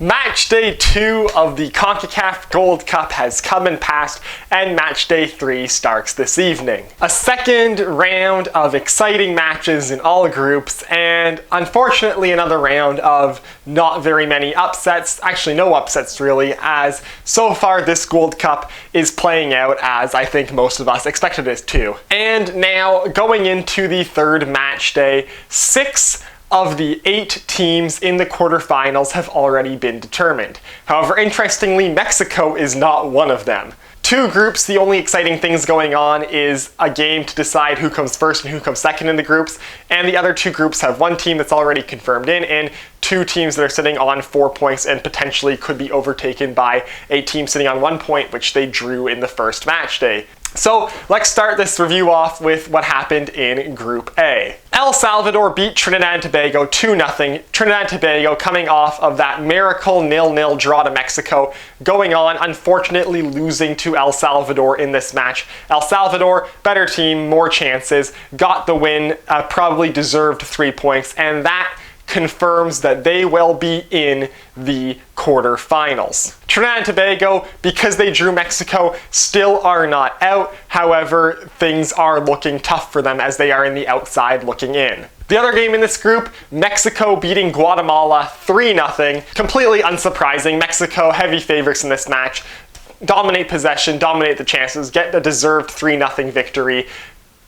Match day 2 of the Concacaf Gold Cup has come and passed, and match day 3 starts this evening. A second round of exciting matches in all groups, and unfortunately another round of not very many upsets, actually no upsets really, as so far this Gold Cup is playing out as I think most of us expected it to. And now, going into the third match day, 6 of the 8 teams in the quarterfinals have already been determined. However, interestingly, Mexico is not one of them. 2 groups, the only exciting things going on is a game to decide who comes first and who comes second in the groups, and the other 2 groups have 1 team that's already confirmed in, and 2 teams that are sitting on 4 points and potentially could be overtaken by a team sitting on 1 point, which they drew in the first match day. So let's start this review off with what happened in Group A. El Salvador beat Trinidad and Tobago 2-0. Trinidad and Tobago coming off of that miracle 0-0 draw to Mexico, going on, unfortunately losing to El Salvador in this match. El Salvador, better team, more chances, got the win, probably deserved 3 points, and that confirms that they will be in the quarterfinals. Trinidad and Tobago, because they drew Mexico, still are not out. However, things are looking tough for them as they are in the outside looking in. The other game in this group, Mexico beating Guatemala 3-0. Completely unsurprising. Mexico, heavy favorites in this match. Dominate possession, dominate the chances, get the deserved 3-0 victory.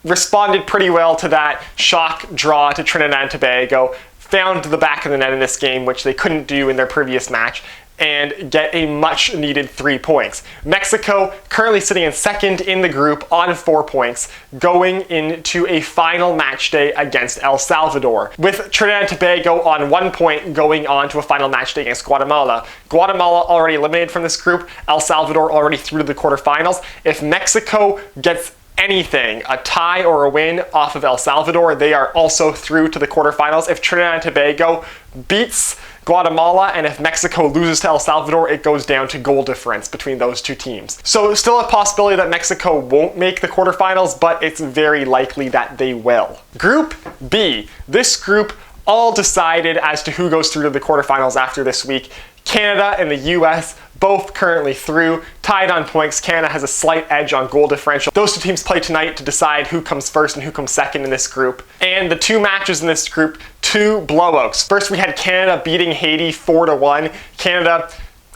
Responded pretty well to that shock draw to Trinidad and Tobago. Found the back of the net in this game, which they couldn't do in their previous match, and get a much needed 3 points. Mexico currently sitting in second in the group on 4 points, going into a final match day against El Salvador, with Trinidad and Tobago on 1 point going on to a final match day against Guatemala. Guatemala already eliminated from this group, El Salvador already through to the quarterfinals. If Mexico gets anything, a tie or a win off of El Salvador, they are also through to the quarterfinals. If Trinidad and Tobago beats Guatemala and if Mexico loses to El Salvador, it goes down to goal difference between those 2 teams. So still a possibility that Mexico won't make the quarterfinals, but it's very likely that they will. Group B. This group all decided as to who goes through to the quarterfinals after this week. Canada and the US both currently through, tied on points. Canada has a slight edge on goal differential. Those 2 teams play tonight to decide who comes first and who comes second in this group. And the 2 matches in this group, 2 blowouts. First, we had Canada beating Haiti 4-1. Canada,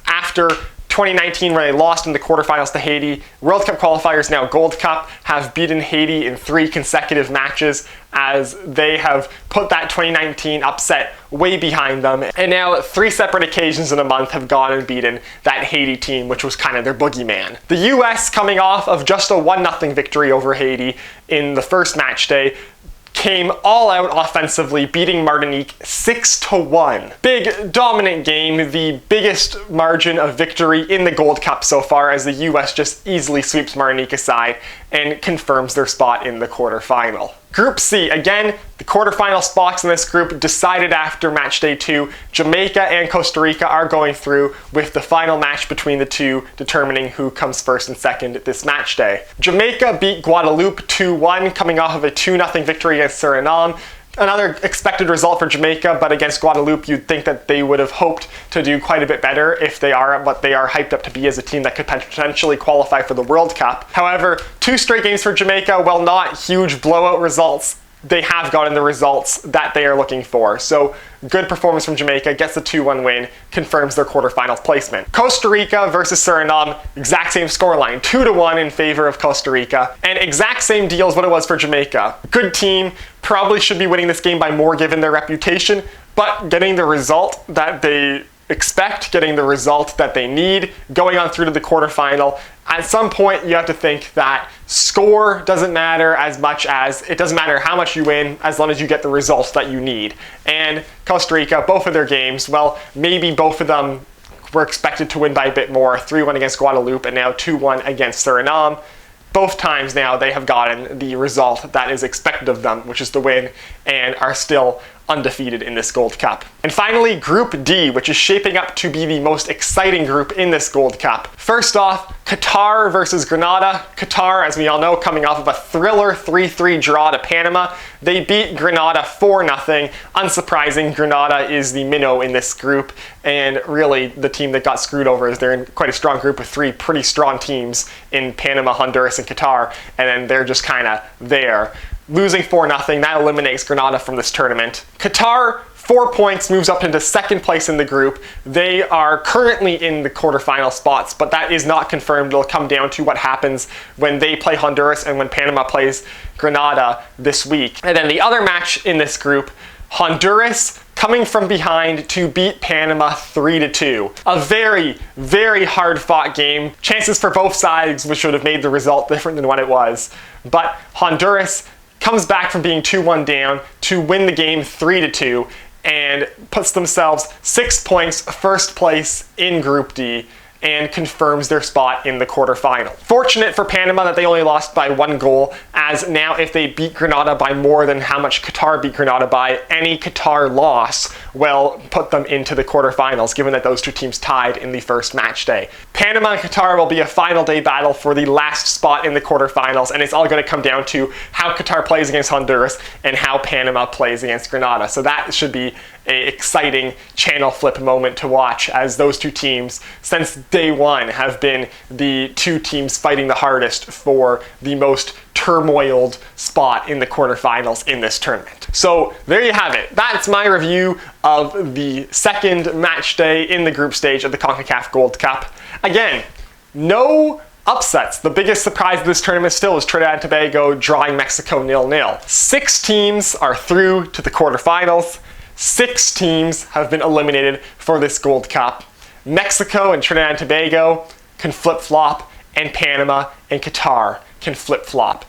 after 2019 when they lost in the quarterfinals to Haiti, World Cup qualifiers, now Gold Cup, have beaten Haiti in 3 consecutive matches as they have put that 2019 upset way behind them. And now 3 separate occasions in a month have gone and beaten that Haiti team, which was kind of their boogeyman. The US, coming off of just a 1-0 victory over Haiti in the first match day, came all out offensively, beating Martinique 6-1. Big, dominant game, the biggest margin of victory in the Gold Cup so far, as the US just easily sweeps Martinique aside and confirms their spot in the quarterfinal. Group C, again, the quarterfinal spots in this group decided after match day 2. Jamaica and Costa Rica are going through, with the final match between the 2 determining who comes first and second this match day. Jamaica beat Guadeloupe 2-1, coming off of a 2-0 victory against Suriname. Another expected result for Jamaica, but against Guadeloupe, you'd think that they would have hoped to do quite a bit better if they are what they are hyped up to be as a team that could potentially qualify for the World Cup. However, 2 straight games for Jamaica, while not huge blowout results, they have gotten the results that they are looking for. So good performance from Jamaica, gets the 2-1 win, confirms their quarterfinals placement. Costa Rica versus Suriname, exact same scoreline, 2-1 in favor of Costa Rica, and exact same deal as what it was for Jamaica. Good team, probably should be winning this game by more given their reputation, but getting the result that they expect, getting the result that they need, going on through to the quarterfinal. At some point, you have to think that score doesn't matter as much as it doesn't matter how much you win as long as you get the results that you need. And Costa Rica, both of their games, well, maybe both of them were expected to win by a bit more, 3-1 against Guadeloupe and now 2-1 against Suriname. Both times now they have gotten the result that is expected of them, which is the win, and are still undefeated in this Gold Cup. And finally, Group D, which is shaping up to be the most exciting group in this Gold Cup. First off, Qatar versus Granada. Qatar, as we all know, coming off of a thriller 3-3 draw to Panama. They beat Granada 4-0. Unsurprising, Granada is the minnow in this group, and really the team that got screwed over is they're in quite a strong group with three pretty strong teams in Panama, Honduras, and Qatar, and then they're just kind of there. Losing 4-0, that eliminates Granada from this tournament. Qatar, 4 points, moves up into second place in the group. They are currently in the quarterfinal spots, but that is not confirmed. It'll come down to what happens when they play Honduras and when Panama plays Granada this week. And then the other match in this group, Honduras coming from behind to beat Panama 3-2. A very, very hard-fought game. Chances for both sides, which would have made the result different than what it was. But Honduras comes back from being 2-1 down to win the game 3-2. And puts themselves 6 points first place in Group D and confirms their spot in the quarterfinal. Fortunate for Panama that they only lost by 1 goal, as now if they beat Granada by more than how much Qatar beat Granada by, any Qatar loss will put them into the quarterfinals, given that those two teams tied in the first match day. Panama and Qatar will be a final day battle for the last spot in the quarterfinals, and it's all going to come down to how Qatar plays against Honduras and how Panama plays against Granada. So that should be an exciting channel flip moment to watch, as those two teams, since day one, have been the two teams fighting the hardest for the most turmoiled spot in the quarterfinals in this tournament. So there you have it. That's my review of the second match day in the group stage of the Concacaf Gold Cup. Again, no upsets. The biggest surprise of this tournament still is Trinidad and Tobago drawing Mexico 0-0. 6 teams are through to the quarterfinals. 6 teams have been eliminated for this Gold Cup. Mexico and Trinidad and Tobago can flip-flop, and Panama and Qatar can flip-flop.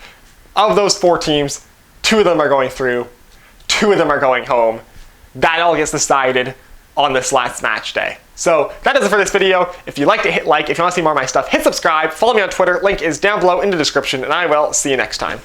Of those 4 teams, 2 of them are going through, 2 of them are going home. That all gets decided on this last match day. So that does it for this video. If you liked it, hit like. If you want to see more of my stuff, hit subscribe. Follow me on Twitter. Link is down below in the description, and I will see you next time.